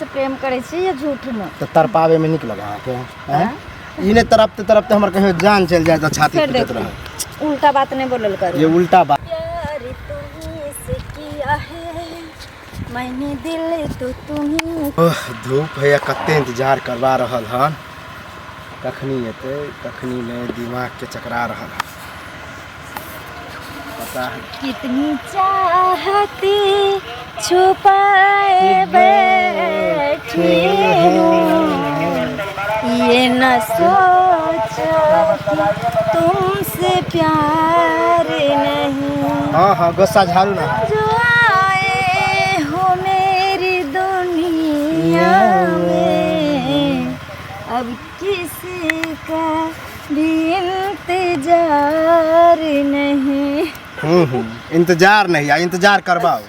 से प्रेम करे छी या झूठ में? तो तरपावे में निक लगा के इने तरफते हमर कहीं जान चल जाए तो छाती पीटत रहे। उल्टा बात नहीं बोलल करो। ये उल्टा बात। प्यार तुम्हीं से किया है मैंने दिल तो तुम्हीं। ओह धूप है कते इंतजार करवा रहल हन कखनी एते कखनी में दिमाग के चकरा रहल हन पता है कितनी चाहती छुपाए बैठी हूँ ये न सोचो तुमसे प्यार नहीं। हाँ गुस्सा झाड़ू ना जो आए हो मेरी दुनिया में अब किसी का भी इंतजार नहीं। इंतजार नहीं आ इंतजार करवाओ।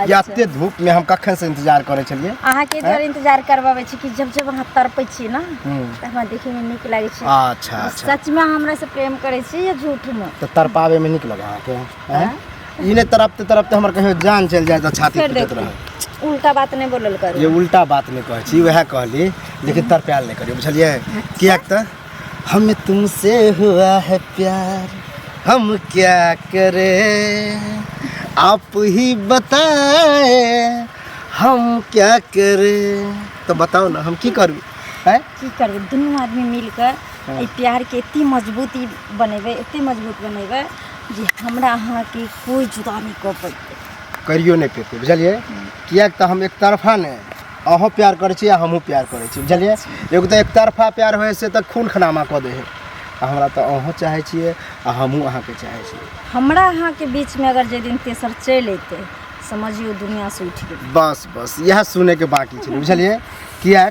या एते धूप में हम कखन से इंतजार करे चलिए अहाँ के द्वारा इंतजार करवावे छी कि जब जब अहाँ तरपै छी ना त हमरा देखे में नीक लागे छी। अच्छा सच में हमरा से प्रेम करे छी या झूठ में? तो तरपावे में निक लगा के इने तरफते हमर कहीं जान चल जाए तो छाती पीटत रहे। उल्टा बात नहीं बोलल करो। ये उल्टा बात नहीं कहे छी वह कहली लेकिन तरप्याल नहीं करियो बुझलिए किया त हमें तुमसे हुआ है प्यार हम क्या करें आप ही बताएं हम क्या करें। तो बताओ ना हम की करूँ है की करबे दोनों आदमी मिलकर ई प्यार के इतनी मजबूती बनेबे इतनी मजबूत बनेबे जे हमरा अहाँ के कोई जुदा नहीं कर पाते करियो नहीं पेते बुझलिए किया तो हम एक तरफा नहीं अहों प्यार करे छी हमहूँ प्यार करे छी बुझलिए एगो तो एक तरफा प्यार होए से तो खून खनामा कऽ दे है हमरा तो अहों चाहे छिए आ हमहूँ अहाँ के चाहे छी। हमरा अहाँ के बीच में अगर जे दिन तेसर चल अते समझियो दुनिया से उठ गेल। बस यह सुने के बाकी छे बुझलिए किया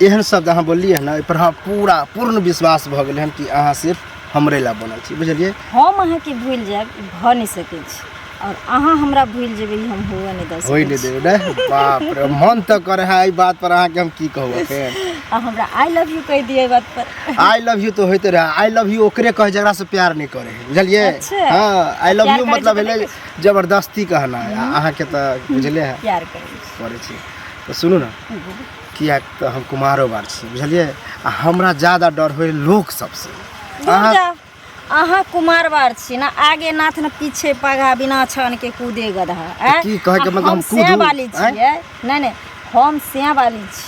एहन शब्द अहाँ बोललिए ना पर हाँ पूर्ण विश्वास भ गेल हन कि अहाँ सिर्फ हमरे ला बनल छी बुझलिए। हम अहाँ के भूल जाब भ नहीं सके छी और अहाँ हमरा भूल जेबे हम हुआ नहीं दस होई नहीं देबे ना बाप रे मन तो करे है ई बात पर अहाँ के हम की कहू फेर हमरा आई लव यू कह दिए बात पर। आई लव यू तो होते रहे आई लव यू ओकरे कहे जकरा से प्यार नहीं करे बुझलिए। अच्छा। हां आई लव यू मतलब भेले जबरदस्ती कहना है अहाँ के तो बुझले है प्यार करे छी। तो सुनू ना किया तो हम कुमारो बार छी बुझलिए आ हमरा ज्यादा डर होय लोग सबसे। अहाँ कुमारवार छी ना आगे नाथ न पीछे पगा बिना छन के कूदे गधा की कहे के मतलब हम से वाली छिए नहीं हम से वाली छी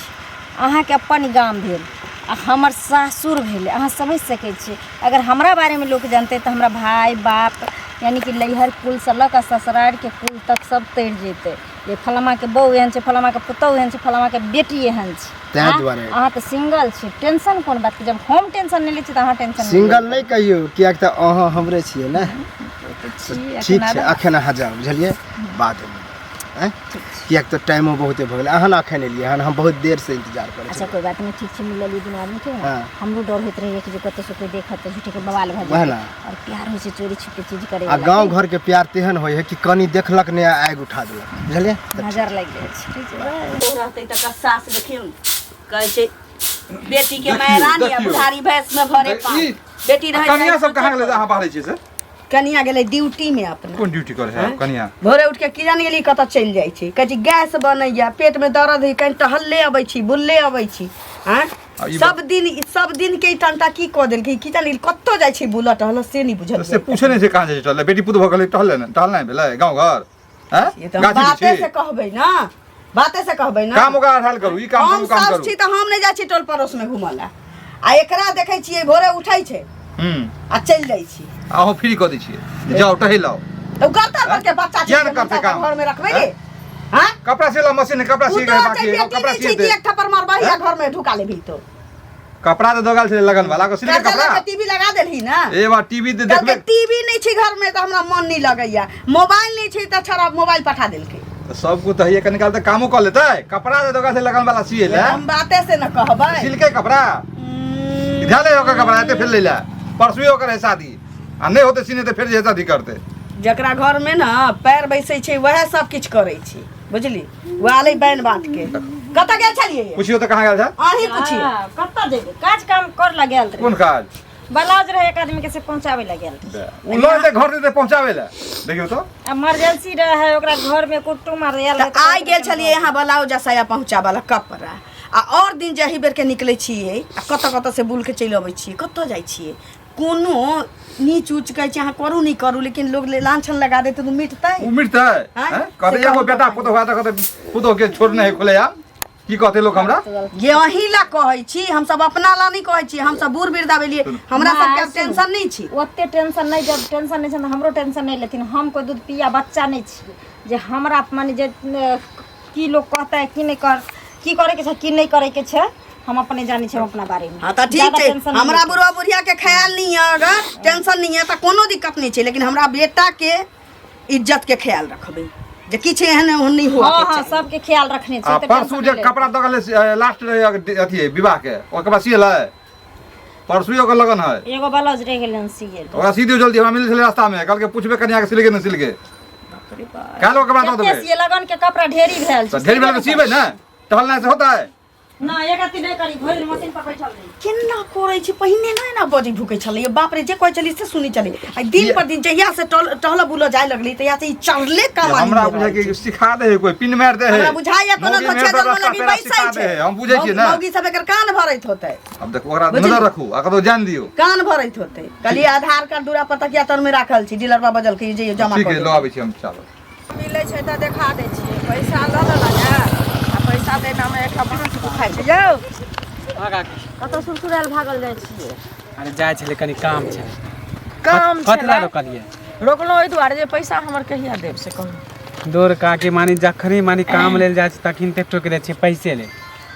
अहाँ के अपन गांव भेल आ हमर सासुर भेले अहाँ समझ सके छी। अगर हमरा बारे में लोग जानते तो हमरा भाई बाप यानी कि लैहर कुल से लक ससुरार के कुल तक सब तैर जेते ये फलमा के बहू एहन छे फलमा के पुतौ एहन छे फलमा के बेटी एहन छे तै दुआरे अहाँ तो सिंगल छी टेंशन कोन बात के जब हम टेंशन नहीं लै छी त अहाँ टेंशन सिंगल नहीं कहियो किया त अहाँ हमरे छिए ना ठीक है अखन अहाँ जाओ बुझलिए बाद में किया तो टाइमो बहुते भ गेलै अहाँ अखन एलिए हन हम बहुत देर से इंतजार करे छी। अच्छा कोई बात नहीं ठीक से मिललिए दुनू आदमी के हमरो डर होत रहे कि जे कत से कोई देखत त झूठे के बवाल भ जाए और प्यार होय से चोरी छुपे चीज करे आ गांव घर के प्यार तेहन होय है कि कनी देखलक ने आग उठा देलक बुझलिए नजर लग जाए ठीक है रहते त सास देखियो कहे छै बेटी के माय रानी आ बुढ़ारी भैंस में भरे पान बेटी रहे कन्या सब कहां गेलै अहाँ बाहर छी से कनिया गेलै ड्यूटी में अपना कोन ड्यूटी करे है कन्या भोरे उठ के किरण गेली कत चल जाय छै कहे गैस बनैया पेट में दर्द है कहीं टहलले अबै छी बुलले अबै छी हां सब दिन के टंटा की क देल की जानी कत्तो जाय छै बुला टहल से नहीं बुझल से पूछे नहीं से कहां जाय टहल बेटी पुत भ गेलै टहलना भेलै गांव घर हैं ये तो बाते से कहबै ना बाते से कहबै ना काम ओकरा हल करू ई काम हम सब छी त हम नहीं जा छी टोल पड़ोस में घुमला आ एकरा देखै छियै भोरे उठै छै आ चल जाय छी आहो फ्री क दै छियै जाओ टहलाओ तो करता करके बच्चा क्या न करते काम घर में रखबै रे हां कपड़ा सिला मशीन कपड़ा सी गए बाकी कपड़ा सी दे एक थप्पड़ मारबही आ घर में ढुका लेबही तो कपड़ा तो दोगाल से लगन वाला को सिले कपड़ा टीवी लगा देलही ना ए बार टीवी दे देखबे टीवी नहीं छै घर में तो हमरा मन नहीं लगैया मोबाइल नहीं छै त छरा मोबाइल पठा देलकै तो सब को तहिए के निकाल त कामो कर लेतै कपड़ा दे दोगाल से लगन वाला सिए ले हम बाते से न कहबै सिल्के कपड़ा इधर ले ओकर कपड़ा एते फिर ले ले परसुए ओकर है शादी आ नहीं होते सीने तो फिर जे शादी करते जकरा घर में ना पैर बैसे छै वह सब किछ करे छी बुझली वाले बैन बात के कत गेल छलिए पूछियो तो कहां गेल छ आही पूछिए कत जेबे काज काम कर ला गेल रे कोन काज ब्लाउज रहे एक आदमी के से पहुंचावे ला गेल उ लोग जे घर दे पहुंचावे ला देखियो तो इमरजेंसी रहे ओकरा घर में कुटुम आर आयल त आइ गेल छलिए यहाँ ब्लाउज साया पहुँचावला कपड़ा आ और दिन जही बेर के निकले छिए आ कत से बुल के चलि अबै छिए कत जाइ छिए कोनो नीच उच कहै छै अहाँ करू नहीं करू लेकिन लोग लांछन लगा देते तो मिटतै उ मिटतै हैं? कहते एगो बेटा पुतो हुआ त कहते पुतो के छोड़ने है खोले यार की कहते लोग हमरा ये अही ला कहै छी हम सब अपना ला नहीं कहै छी हम सब बूढ़ वृद्धा भेलिए हमरा सब के टेंशन नहीं छी ओते टेंशन नहीं जब टेंशन नहीं छै त हमरो टेंशन नहीं लेकिन हम कोई दूध पिया बच्चा नहीं छी जे हमरा माने जे की लोग कहता है की नहीं कर की करे के छै की नहीं करे के छै हम अपने जाने छै अपना बारे में। हां त ठीक छै हमरा बुढ़वा बुढ़िया के ख्याल नहीं है अगर टेंशन नहीं है त कोनो दिक्कत नहीं छै लेकिन हमरा बेटा के इज्जत के ख्याल रखबे जे किछ एहन नहीं हुआ हां हां सब के ख्याल रखने छै परसू जे कपड़ा दगले लास्ट अथी विवाह के ओकर बाद सियल है परसू ओकर लगन है एगो ब्लाउज रह गेलन सियल ओकरा सी दियो जल्दी हमरा मिल छले रास्ता में कल के पूछबे कन्या के सिलके न सिलके कालो के बाद दो देबे ये लगन के कपड़ा ढेरी भेल छै ढेरी वाला सीबे ना टहलना से होता है ना एक अति नहीं करी भइल मशीन पर बैठल रही केना करै छी पहिने नहीं ना बजी भूकै छलै बाप रे जे कहै छली से सुनी चली आ दिन पर दिन जहिया से टहल बुलो जाय लगली तहिया से ई चढ़ले कमाई हमरा बुझा के सिखा दे है कोई पिन मार दे है हमरा बुझाइया कोनो धोछे जन्म लगी बैसै छै हम बुझै छी ना मौगी सब एकर कान भरैत होतै अब देखो ओकरा नजर रखू आ कतो जान दियो कान भरैत होतै कली आधार कार्ड दूरा पर तकिया तर में राखल छी डीलर बा बजल के जे जमा ठीक कर है लो आबै छी हम चलो मिलै छै त देखा दै छी पैसा ल लगा आ पैसा दे ना में एक बांस दुखाइ छै यौ कत सुसुराल भागल जाइ छिए अरे जाइ छले कनी काम छै काम कतला छै रोकलिए रोकलो ओइ दुआरे जे पैसा हमर कहिया देब से कहू दूर का के मानी जखनी मानी काम लेल जाइ छै तखन ते टोक दे छै पैसे ले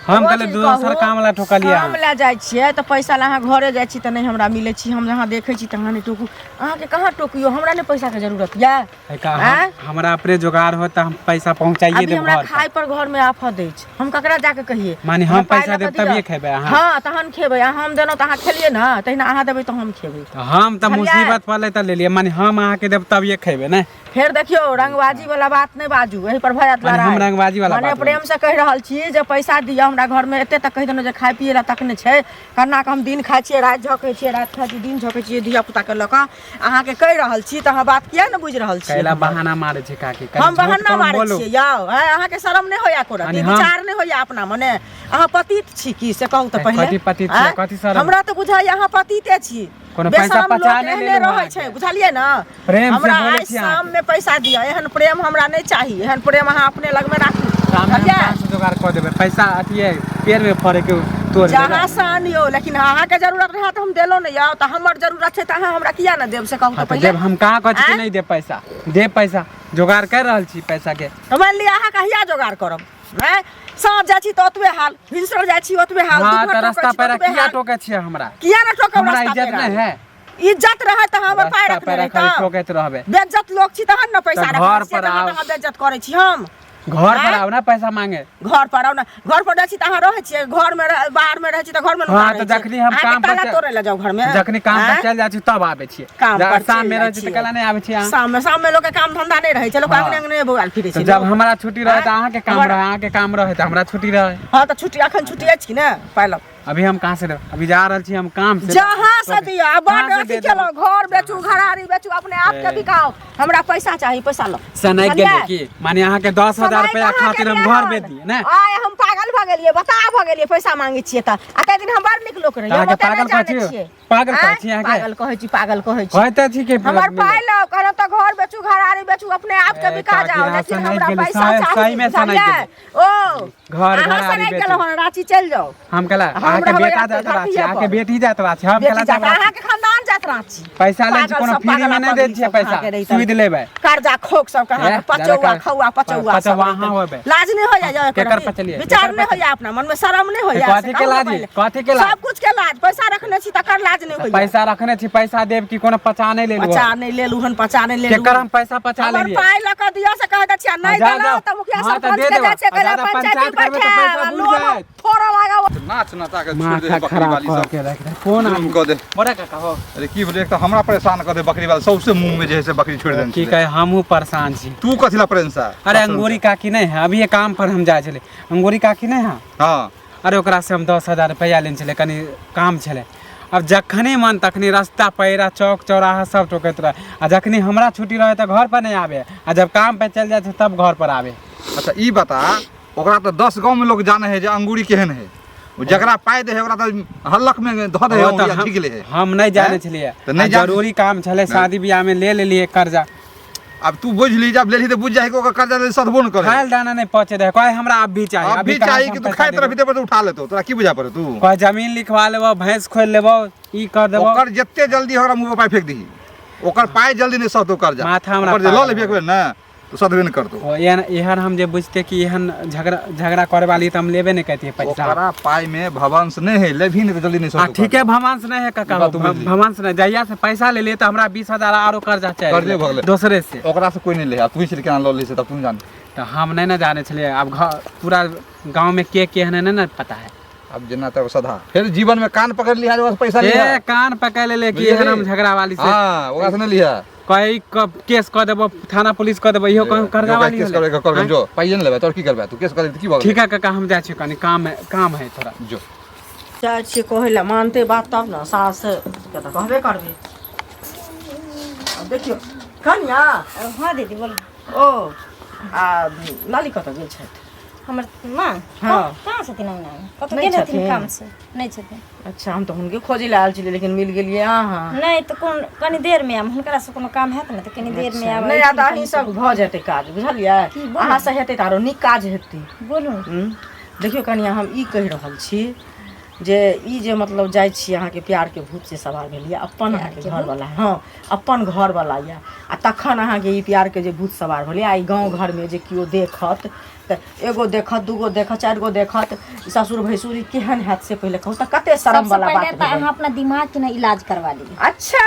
हम कहले दोसर काम ला ठोकलिए हम ला जाइ छिए त पैसा ला अहाँ घरे जाइ छी त नहीं हमरा मिलै छी हम जहाँ देखै छी तहाँ नहीं टोकू अहाँ के कहाँ टोकियो हमरा ने पैसा के जरूरत या हमरा अपने जुगाड़ हो त हम पैसा पहुंचाइए अभी देब हमरा घर खाए पर घर में आफत दै छै हम ककरा जाके कहिए मानी हम पैसा देब तभिए खेबै अहाँ हां तहन खेबै हम देनो त अहाँ खेलिए न तहिना अहाँ देबै त हम खेबै हम त मुसीबत पड़ले त ले लिए मानी हम अहाँ के देब तभिए खेबै ने फिर देखियो रंगबाजी वाला बात नहीं बाजू एही पर भयत लड़ा हम रंगबाजी वाला माने बात प्रेम से कह रहल छी जे पैसा दिया हमरा घर में एते तक कह देनो जे खाए पिए ला तक ने छै कन्ना के हम दिन खाइ छिए रात झोकै छिए रात खाइ छिए दिन झोकै छिए धिया पुता के लक अहाँ के कह रहल छी त अहाँ बात किया न बुझ रहल छी कैला बहाना मारे छै काकी हम बहाना मारे छिए यौ अहाँ के शरम नहीं होया को रहती विचार नहीं होया अपना मने अहाँ पतित छी की से कहू त पहिले कथि पतित छी कथि शरम हमरा त बुझाइ अहाँ पतिते छी कोनो पैसा पचा नहीं ले रहै छै बुझलिए न प्रेम से हमरा बोलै आज छी शाम में पैसा दिया एहन प्रेम हमरा नहीं चाहिए एहन प्रेम अहाँ अपने लग में राखू जुगाड़ कर देबै पैसा अथिए पेड़ में फड़े के तोड़ जहाँ से आनियो लेकिन अहाँ के जरूरत रहा तो हम देलो नहीं आओ तो हमर जरूरत छै त अहाँ हमरा किया न देब से कहू त पहिले देब हम कहाँ कहै छी नहीं दे पैसा दे पैसा जुगाड़ कर रहल छी पैसा के तो मान लिया अहाँ कहिया जोगाड़ करब हैं साँझ जाइ छी त ओतबे हाल भिनसर जाइ छी ओतबे हाल हां त रास्ता पर किया टोके छी हमरा किया न टोकब हमरा रास्ता इज्जत नहीं है इज्जत रहे त हमर पाय रख रहे त टोकैत रहबे बेइज्जत लोग छी तहन न पैसा घर रख पर आओ अहाँ बेइज्जत करै छी हम घर पर आओ ना पैसा मांगे घर पर आओ ना घर पर जाइ छी त अहाँ रहै छी घर में बाहर में रहै छी त घर में हां त जखनी हम काम पर तोरे ले जाओ घर में जखनी काम पर चल जाइ छी तब आबै छी शाम में रहै छी त कला नहीं आबै छी शाम में लोग के काम धंधा नहीं रहै छै लोग अंगने अंगने बौआल फिरै छै जब हमरा छुट्टी रहे त अहाँ के काम रहे अहाँ के काम रहे त हमरा छुट्टी रहे हां त छुट्टी अखन छुट्टी अछि कि न पाइल अभी हम कहां से अभी जा रहल छी हम काम से जहां से दिया बड अथी केलो घर बेचू घरारी बेचू अपने आप के बिकाओ हमरा पैसा चाहिए पैसा लो सनक गेले की माने अहाँ के 10000 रुपया खातिर हम घर बेच दिए ना आय हम पागल भ गेलिए बता भ गेलिए पैसा मांगे छिए त आ ते दिन हम बड़ निक लोक रहिए अहाँ पागल कहै छी पागल कहै छी अहाँ के पागल कहै छी कहते छी के हमर पाइ लो कहलो त घर बेचू घरारी बेचू अपने आप के बिका जाओ लेकिन हमरा पैसा चाहिए सही में सनक ओ घर घरारी बेचू रांची चल जाओ हम कला अहाँ के बेटा जात रांची अहाँ के बेटी जात रांची हम कला जात अहाँ के खानदान जात रांची पैसा ले छी कोनो फ्री में नहीं दे छी पैसा सुविध लेबै कर्जा खोक सब कहां पचौआ खौआ पचौआ सब वहां होबे लाज नहीं हो जाए केकर पचलिए विचार नहीं हो जाए अपना मन में शर्म नहीं हो जाए कथि के लाज कथि के लाज सब कुछ के लाज पैसा रखने छी तकर लाज नहीं हो जाए पैसा रखने छी पैसा देब की कोनो पचा नहीं लेलु पचा नहीं लेलु हन पचा नहीं लेलु केकर हम पैसा पचा लेलिए पाइ ल क दिया से कह द छी नहीं देला त मुखिया सरपंच के जाय छै कला पंचायत कर पैसा बुझ जाए थोड़ा लगा नाच नाचा के छोड़ दे बकरी वाली सब के रख दे फोन हम कह दे बड़ा काका हो अरे की बोले एक तो हमरा परेशान कर दे बकरी वाला सबसे मुंह में जे है से बकरी छोड़ देन की कहे हमहू परेशान छी तू कथिला परेशान अरे अंगूरी काकी नहीं है अभी ये काम पर हम जाय छले अंगूरी काकी नहीं है हां अरे ओकरा से हम 10000 रुपया लेन छले कनी काम छले अब जखनी मन तखनी रास्ता पैरा चौक चौराहा सब टोकत रहे, आ जखनी हमरा छुट्टी रहे तो घर पर नहीं आवे, आ जब काम पे चल जाए तब घर पर आवे। अच्छा ई बता, ओकरा तो 10 गांव में लोग जाने है जे अंगूरी केहन है, जकरा पाय दे है ओकरा तो हल्लक में धो दे है, ठीक ले है। हम नहीं जाने छलिए, जरूरी काम छले, शादी ब्याह में ले लेलिए कर्जा। अब तू बुझ ली, जब ले ली तो बुझ जाए कि ओकर कर्जा ले सदबो न करे। खाइल दाना नहीं पहुंचे रहे, कोई हमरा अब भी चाहिए, अभी चाहिए कि तू खाए तरफ भीतर पर उठा लेतो, तोरा की बुझा पड़े तू। कोई जमीन लिखवा लेबो, भैंस खोल लेबो, ई कर देबो। ओकर जत्ते जल्दी हमरा मुंह पे पाय फेंक दी, ओकर पाय जल्दी नहीं सतो कर्जा। माथा हमरा ल ले फेंकबे ना तो सदबे न करतो। एहन हम जे बुझते कि एहन झगड़ा करे वाली तो हम लेबे नहीं कहती है पैसा। ओकरा पाय में भवंस नहीं है, लेभी नहीं तो जल्दी नहीं सतो। ठीक है, भवंस नहीं है काका, भवंस नहीं, जहिया से पैसा ले लिए तो हमरा 20,000 आरो कर्जा चाहिए दूसरे से। ओकरा से कोई नहीं ले, तू ही केना ल ले से तब तू जान। तो हम नहीं ना जाने छलिए, अब पूरा गांव में के है नहीं पता है। अब जना तब सदा फिर जीवन में कान पकड़ लिया जो पैसा लिया, कान पकड़ ले कि एहन हम झगड़ा वाली से। हां ओकरा से नहीं लिया, कोई केस कर देबो, थाना पुलिस कर देबो, इहो कर्जा वाली केस कर जो पाइए न लेबे तोर की करबे, तू केस कर की भ। ठीक है काका, हम जा छी, कनी काम है थोड़ा जो चाहे छिए कहला मानते बात तब ना, सास के तो कहबे करबे। अब देखियो कन्या। हाँ दीदी बोलो। ओ आ लाली कत गेल छथि? हमर माँ हाँ। कहाँ छथिन अंगना में? कतौ नहीं गेल हथिन छथिन? काम से, नहीं छथिन। अच्छा, हम तो हुनके खोजे ला आयल छलिए, लेकिन मिल गेलिए अहाँ। नहीं तो कनी देर में आम, हुनकरा से कोनो काम हैत न त कनी देर में आब। नहीं आता ही सब भ जेतै काज, बुझलिए? की बोलू? अहाँ से हेतै तारो नीक काज हेतै। बोलू। देखियो कनिया, हम ई कहि रहल छी जे ई जे मतलब जाइ छी अहाँके प्यार के भूत से सवार भेलिए, अपन अहाँके घर वाला। हाँ, अपन घर वाला या आ तखन अहाँके ई प्यार के जे भूत सवार भेलिए, आ ई गाँव घर में जे केओ देखत त एगो देखत, दूगो देखत, 4 गो देखत, ससुर भैसुर केहन हैत से पहिले कहू त कते शर्म वाला बात पहले है। अहाँ अपना दिमाग के ना इलाज करवा ली। अच्छा,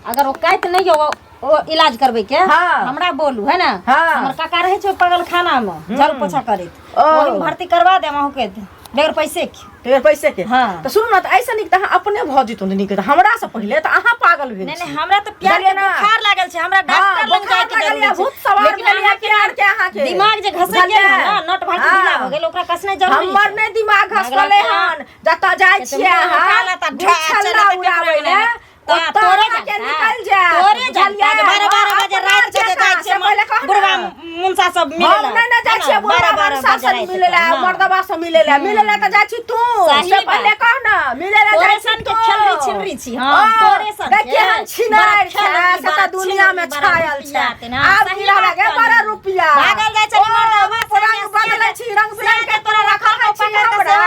अगर वो कहत नहीं हो वो इलाज करबे के, हाँ। हमरा बोलू है ना। हाँ। हमर काका रहे छै पगल खाना में झाड़ू पोछा करैत, ओही में भर्ती करवा दे अहू के बगैर पैसे के। बगैर पैसे के? हाँ। तो सुनू ना, तो ऐसा नहीं कि अहाँ अपने भ जितु नीक, हमरा से पहिले तो अहाँ पागल भेल नहीं छी। नहीं, हमरा तो प्यार के बुखार लागल छै, हमरा डॉक्टर लग जाए के जरूरी छै। भूत सवार लेकिन भेलिए प्यार के अहाँ के दिमाग जे घसक गेल ना, नट भट ढीला हो गेल, ओकरा कसने जरूरी छै। हमर ने दिमाग घसले हन, जता जाय छिए अहाँ ढछल्ला उड़ाबै ले तोरे के निकल जा, तोरे जा 12 बजे रात के जाय छै, बुढ़वा मुंसा सब मिले हम नहीं जाय छिए, बुढ़वा मुंसा सब मिले ला, मर्दवा सब मिले ला त जाय छी तू। से पहले कह ना, मिले ला जाय छी के खेलरी छिनरी छी। हां तोरे सन देखिए हम छिनार छै, सता दुनिया में छायल छै। आब गिरा लगे 12 रुपया भागल जाय छै मर्दवा, रंग बदले छी, रंग बिरंग के तोरा रखल है छी हमरा।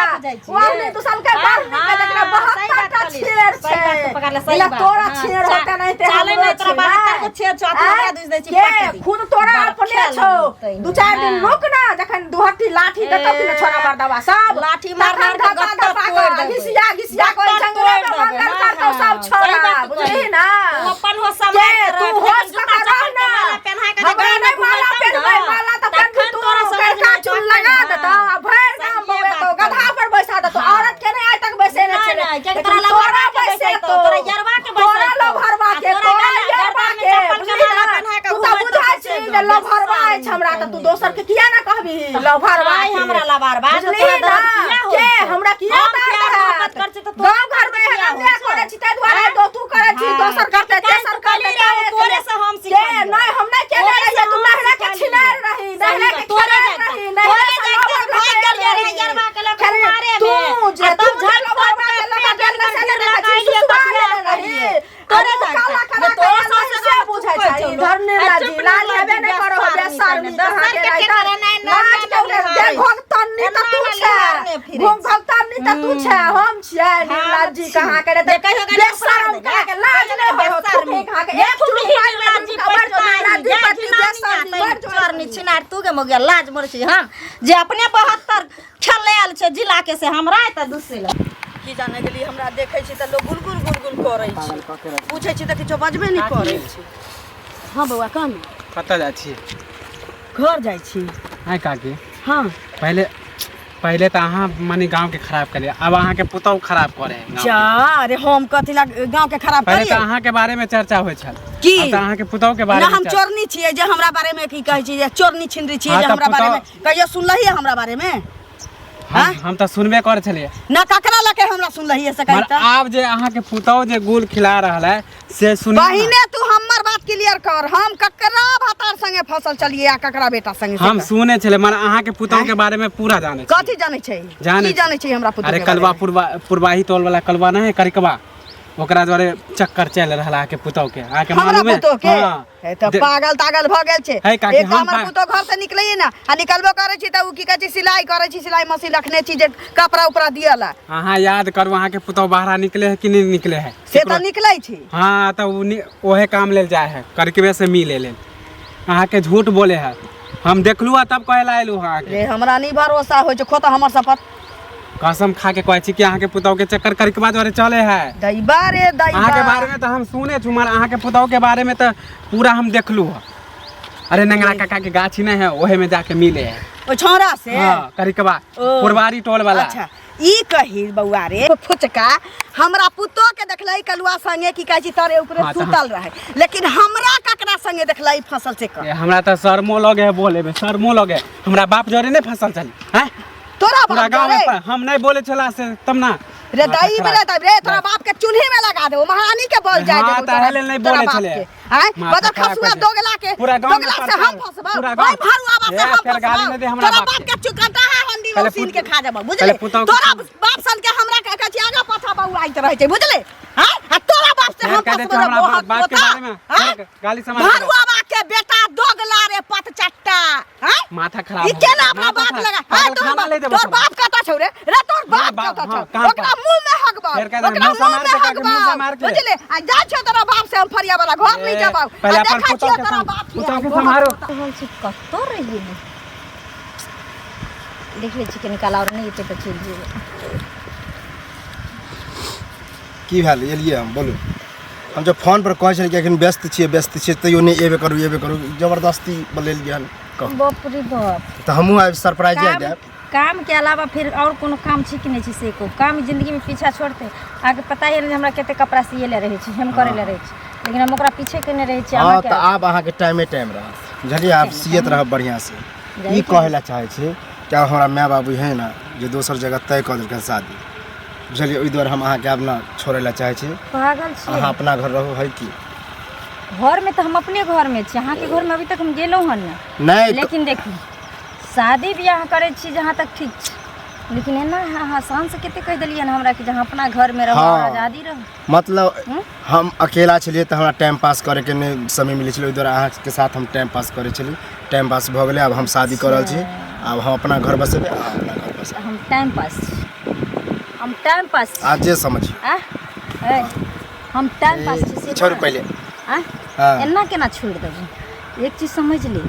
वो नहीं तू सन के बाहर निकल, देखना 72 टा छेड़ छै। तोरा छेड़ होता नहीं ते हमरो तोरा 72 को छेड़ छो, तोरा दूज दै छी पट्टी। खुद तोरा अपने छौ। 2-4 दिन रुक ना, जखन दुहट्टी लाठी देतौ कि छोरा मर्दवा सब लाठी मार के गत्ता तोड़ दे, घिसिया कोई जंगले में मंगल करतौ सब छोरा, बुझली ना? तू अपन हो समाज तू होश लगा रह ना, पहना के हमरा नहीं माला पहनबै, माला तो पहन तू करका चुन लगा देतौ, भैर नाम बवेतौ, गधा पर बैसा देतौ। औरत के नहीं आज तक बैसे न छले, लेकिन तोरा बैसे तो तोरा यरवा के तोरा लो भरवा के, तोरा यरवा के, बुझली ना? तू तो बुझाय छी जे लो भरवा है हमरा, त तू दोसर के किया ना कहबी लो भरवा है हमरा लबारवा, बुझली ना? के हमरा किया बात कर छी? तो गांव घर में है ना करे छी, ते द्वारा दो तू करे छी, दोसर करते तेसर करते, तोरे से हम के नहीं हम नहीं के रही, तू नहरा के छिनार रही, नहरा के तोरे रही, नहरा के भाग गेल रे यरवा के लग मारे में तू जे तू झल भरवा के लगा गेल न से देखा छी सुबाल रही तोरे काला करा तोरे से बुझाय छै। इधर निर्ला जी लाल हेबे नहीं करो, बेसर में दहा के रही नाच के दे भक्तन नी त तू छै, भक्तन नी त तू छै, हम छियै निर्ला जी कहां के रे बेसर के लाज नहीं हो, तू कहां के एक चुड़ी लाज जी पर निर्ला जी पति बेसर चोरनी छिनार तू के मगिया लाज मोर छी। हम जे अपने 72 खेले आल छै जिला के से हमरा त दूसरे ल की जाने के लिए हमरा देखै छी त लोग गुलगुल गुलगुल करै छी, पूछै छी त किछो बजबे नहीं करै छी। हां बौआ कान कतऽ जाइ छी? घर जाइ छी। हां काकी, हां पहले तो अहाँ मानी गांव के खराब करे, अब अहाँ के पुतौ खराब करे। जा अरे हम कथि ला गांव के खराब पहले करिए? तो अहाँ के बारे में चर्चा होय छल, की? अब तो अहाँ के पुतौ के बारे ना में हम चोरनी छियै जे हमरा बारे में की कहै छी, जे चोरनी छिनरी छियै हाँ, जे तो हमरा बारे में पुतौ- कहियो सुनलही हमरा बारे में? हम तो सुनबे कर छलिए ना ककरा लके हमरा सुनलही से कहि मगर त आब जे अहाँ के पुतौ जे गुल खिला रहल है से सुनी बहिने तू हमर बात क्लियर कर। हम ककरा भातार संगे फसल चलिए आ ककरा बेटा संगे हम सुने छले मगर अहाँ के पुतौ के बारे में पूरा जाने छी। कथी जानै छै जानै की जानै छै हमरा पुतौ अरे कलवा पुरवाही टोल वाला कलवा ना है करिकवा ओकरा द्वारे चक्कर चल रहल आके पुतौ के आके हमरा मालूम है पुतौ के हाँ। है त पागल तागल भ गेल छै। है काकी, एक हम हमर पुतौ घर से निकलैए ना आ निकलबो करे छी त उ की कहै छै सिलाई करे छी सिलाई मशीन रखने छी जे कपड़ा उपरा दियला अहाँ याद करू अहाँ के पुतौ बाहर निकले है कि नहीं निकले है से त निकलै छी। हाँ तो ओहे काम लेल जाए है करकबे से मिले लेल अहाँ के झूठ बोले है हम देखलू तब कहे ला एलू अहाँ के रे हमरा नहीं भरोसा होय छै खोता हमर शपथ कसम खा के कहै छी कि अहाँ के पुतौ के चक्कर करकबा द्वारे चले है दैबा रे दैबा अहाँ के बारे में तो हम सुने छु मगर अहाँ के पुतौ के बारे में तो पूरा हम देखलू है। अरे नंगरा काका के गाछी नहीं है ओहे में जाके मिले है ओ छौरा से हाँ करिकबा ओ। पुरवारी टोल वाला अच्छा ई कही बउआ रे फुचका हमरा पुतो के देखलै कलुआ संगे की कहै छी तारे ऊपर हाँ, सुतल रहे लेकिन हमरा ककरा संगे देखलै फसल से कर हमरा तो शर्मो लगे है बोले में शर्मो लगे हमरा बाप जोरे नहीं फसल चली हैं तोरा पूरा बाप गांव रे में हम नहीं बोले चला से तब ना रे दई बेले तब रे तोरा बाप के चूल्ही में लगा दे महारानी के बोल जाए हाँ, दे ताहे लेल नहीं बोले छले। हैं माथा बता खराब खसुआ कर दे। दोगला के पूरा गांव में दोगला से हम परेशान। फसबा पूरा भाई गांव। भरुआ बाप से ए, हम फिर गाली नहीं दे हमरा तोरा बाप बाप के। के चुकता है हंडी पहले मशीन के पुत- खा जाबा बुझले पहले पुतौ के तोरा सुन। बाप सन के हमरा कहै छी आगा पाछा बाऊ आइत रहै छै बुझले हैं आ तोरा बाप से फिर हम कह दे फसबा हमरा बहुत बाप के पोता, बारे में हैं? फिर गाली समाज भरुआ बाप के बेटा दोगला रे पत चट्टा हैं माथा खराब ई हो केना गया। अपना माथा बात खराब। लगा पागल हां खाना ले देबो तोर सब। बाप कता छौ रे तोर बाप बाप, कता हाँ, छौ कहाँ ओकरा पर? मुंह में हकबा फिर कह दे, ओकरा मुँह से मुंह मार में के काके, मुँह से हकबा मार के। बुझले आ जा छौ तोरा बाप से हम फरिया वाला घर नहीं ए, जाबा पहले अपन पुतौ के तोरा सम- बाप पुतौ के समारो। कतो रहिए देख लै छी कि निकाला और नहीं एते तो चल जेबे की भेल एलियै हम बोलू हम जब फोन पर कहै छलियै कि एखन व्यस्त छियै तैयो नहीं एबे करू जबरदस्ती बोलेलियै हन कह बाप रे बाप तो हमहूँ आबि सरप्राइज काम जायब काम के अलावा फिर और कोनो काम छी कि नहीं छी से को काम जिंदगी में पीछा छोड़ते आगे पता ही नहीं हमरा केते कपड़ा सिए ले रहे छी हम करे ले रहे छी लेकिन हम ओकरा पीछे केने रहे छी हाँ अहाँ तो के आब अहाँके टाइमे टाइम रह बुझलियै आप सियत रहब बढ़िआँ से ई कहै लए चाहै छी क्या हमरा माय बाबू है ना जे दोसर जगह तय कऽ देलकै शादी बुझलियै ओहि दुआरे हम अहाँके आब ना छोड़ै लए चाहै छी पागल छी अहाँ अपना घर रहू है कि घर में तो हम अपने घर में छी अहाँ के घर में अभी तक हम गेलौ हन ना नहीं लेकिन देखी शादी बियाह करे छी जहाँ तक ठीक छै लेकिन एना अहाँ शान से कते कह देलियै हमरा कि जहाँ अपना घर में रहो हाँ। आजादी रहो मतलब हम अकेला छलियै तऽ हमरा टाइम पास करैके नहि समय मिलै छलै ओहि दुआरे अहाँके साथ हम टाइम पास करै छली टाइम पास भऽ गेलै आब हम शादी कऽ रहल छी आब हम अपना घर बसेबै अहाँ अपना घर बसेबै हम टाइम पास आज जे समझिए आ? ए, हम टाइम पास छी से छोड़ू पहिले आ? हाँ। एना केना छोड़ देबू एक चीज समझ ले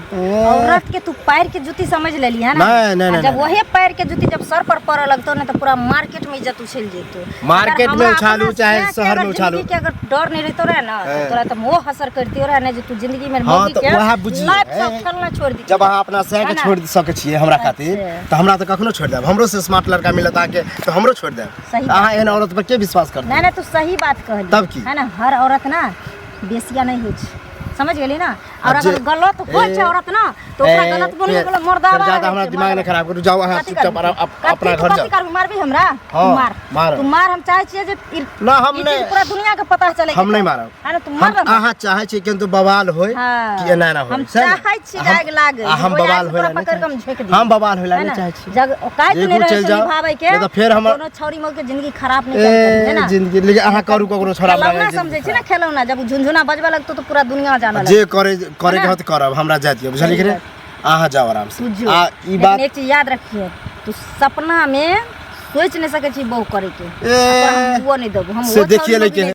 औरत के तू पैर के जूती समझ लेली है ना नहीं, आ जब नहीं। वही पैर के जूती जब सर पर पड़े लगतो ना तो पूरा मार्केट में इज्जत उछल जेतो मार्केट में उछालू चाहे शहर में उछालू के अगर डर नहीं रहतो रहे ना तो तोरा तो मोह हसर करती रहे ना जे तू जिंदगी में हाँ, मौगी तो के वएह बुझिए। लाइफ से खेलना छोड़ दी जब अहाँ अपना सह के छोड़ सकै छियै हमरा खातिर अच्छा। तऽ हमरा तऽ कखनो छोड़ि देब हमरो से स्मार्ट लड़का मिलत अहाँके तऽ हमरो छोड़ि देब सही अहाँ एहन औरत पर के विश्वास करतै ना तू सही बात कहली तब की? है ना हर औरत ना बेसिया नहीं होइ छै समझ गेली ना और अब जे- अगर गलत होइ छै औरत ना तो ओकरा गलत बोलने वाला मर्दावा ज्यादा हमरा दिमाग नहीं खराब करू जाओ अहाँ चुपचाप अपना घर जाओ कर मारबी हमरा हाँ, तू मार मार। तू मार हम चाहे छियै जे ना, हम ई नहीं। चीज पूरा दुनिया के पता चले हम नहीं मारब है ना तू मार हम अहाँ चाहै छी किंतु बवाल होय हाँ। कि एना ना होय हम सही ने? चाहै छी हम- आग लागे हम ओहि बवाल आग होय पूरा नहीं पकड़ के हम चाहै झोंक छी। दी हम बवाल होय है नहीं ना? चाहै छी जग काहे देखू नहीं रहे चलि छै जाओ, निभावे के नहीं तो फिर हमर- कोनो छौरी मौग के जिंदगी खराब नहीं करते है ए ना जिंदगी लेकिन अहाँ करू ककरो छोड़ा खेलौना समझै छी ना खेलौना जब झुनझुना बजबे लगतो तो पूरा दुनिया जाने जे करे के होत करब हमरा जाति है बुझलियै कि नहीं अहाँ जाओ आराम से बुझो आ ई बात एक चीज याद रखिए तू सपना में सोच नहीं सके छी बहु करे के ए, हम वो नहीं देबो हम से वो देखिए छौरी मौगी लेकिन नहीं